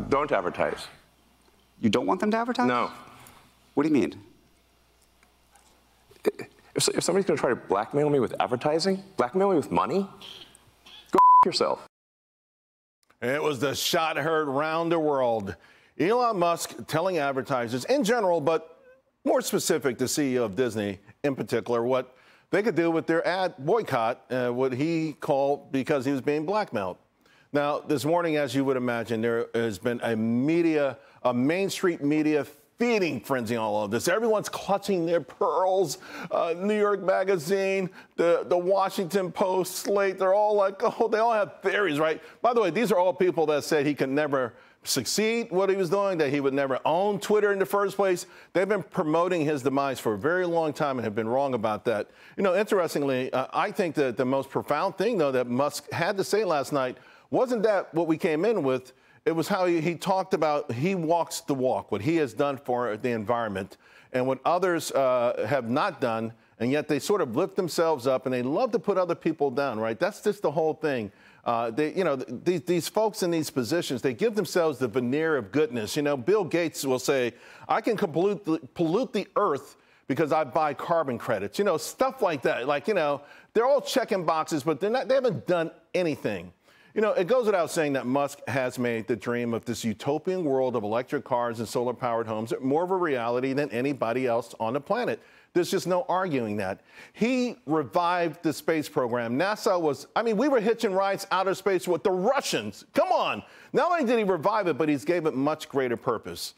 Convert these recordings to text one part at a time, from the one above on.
Don't advertise. You don't want them to advertise? No. What do you mean? If somebody's going to try to blackmail me with advertising, blackmail me with money, go yourself. It was the shot heard round the world. Elon Musk telling advertisers in general, but more specific, the CEO of Disney in particular, what they could do with their ad boycott, what he called because he was being blackmailed. Now, this morning, as you would imagine, there has been a Main Street media feeding frenzy on all of this. Everyone's clutching their pearls. New York Magazine, the Washington Post, Slate, they're all like, oh, they all have theories, right? By the way, these are all people that said he could never succeed what he was doing, that he would never own Twitter in the first place. They've been promoting his demise for a very long time and have been wrong about that. You know, interestingly, I think that the most profound thing, though, that Musk had to say last night wasn't that what we came in with. It was how he talked about he walks the walk, what he has done for the environment and what others have not done, and yet they sort of lift themselves up and they love to put other people down, right? That's just the whole thing. These folks in these positions, they give themselves the veneer of goodness. You know, Bill Gates will say, I can pollute the earth because I buy carbon credits. You know, stuff like that. Like, you know, they're all checking boxes, but they haven't done anything. You know, it goes without saying that Musk has made the dream of this utopian world of electric cars and solar-powered homes more of a reality than anybody else on the planet. There's just no arguing that. He revived the space program. NASA was, I mean, we were hitching rides outer space with the Russians. Come on. Not only did he revive it, but he's gave it much greater purpose.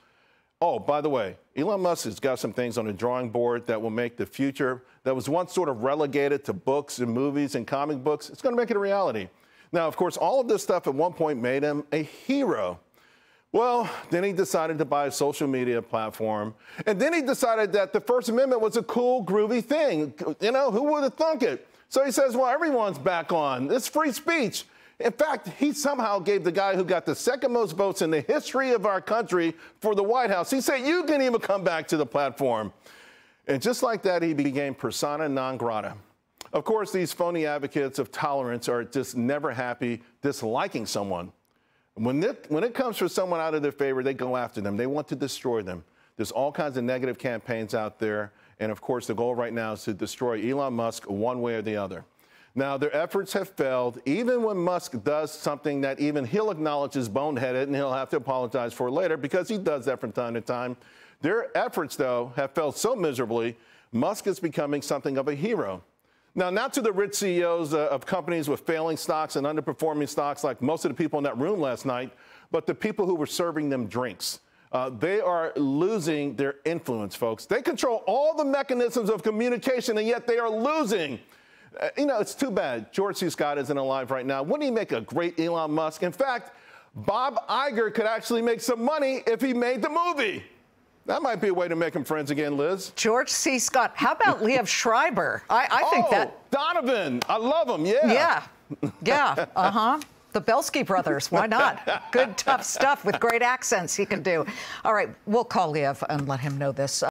Oh, by the way, Elon Musk has got some things on the drawing board that will make the future that was once sort of relegated to books and movies and comic books. It's going to make it a reality. Now, of course, all of this stuff at one point made him a hero. Well, then he decided to buy a social media platform. And then he decided that the First Amendment was a cool, groovy thing. You know, who would have thunk it? So he says, well, everyone's back on. It's free speech. In fact, he somehow gave the guy who got the second most votes in the history of our country for the White House, he said, you can even come back to the platform. And just like that, he became persona non grata. Of course, these phony advocates of tolerance are just never happy disliking someone. When it comes for someone out of their favor, they go after them. They want to destroy them. There's all kinds of negative campaigns out there. And of course, the goal right now is to destroy Elon Musk one way or the other. Now, their efforts have failed, even when Musk does something that even he'll acknowledge is boneheaded and he'll have to apologize for later because he does that from time to time. Their efforts, though, have failed so miserably, Musk is becoming something of a hero. Now, not to the rich CEOs of companies with failing stocks and underperforming stocks like most of the people in that room last night, but the people who were serving them drinks. They are losing their influence, folks. They control all the mechanisms of communication, and yet they are losing. You know, it's too bad George C. Scott isn't alive right now. Wouldn't he make a great Elon Musk? In fact, Bob Iger could actually make some money if he made the movie. That might be a way to make him friends again, Liz. George C. Scott. How about Liev Schreiber? I think that. Donovan. I love him. Yeah. Yeah. Uh-huh. The Belsky brothers. Why not? Good, tough stuff with great accents he can do. All right. We'll call Liev and let him know this.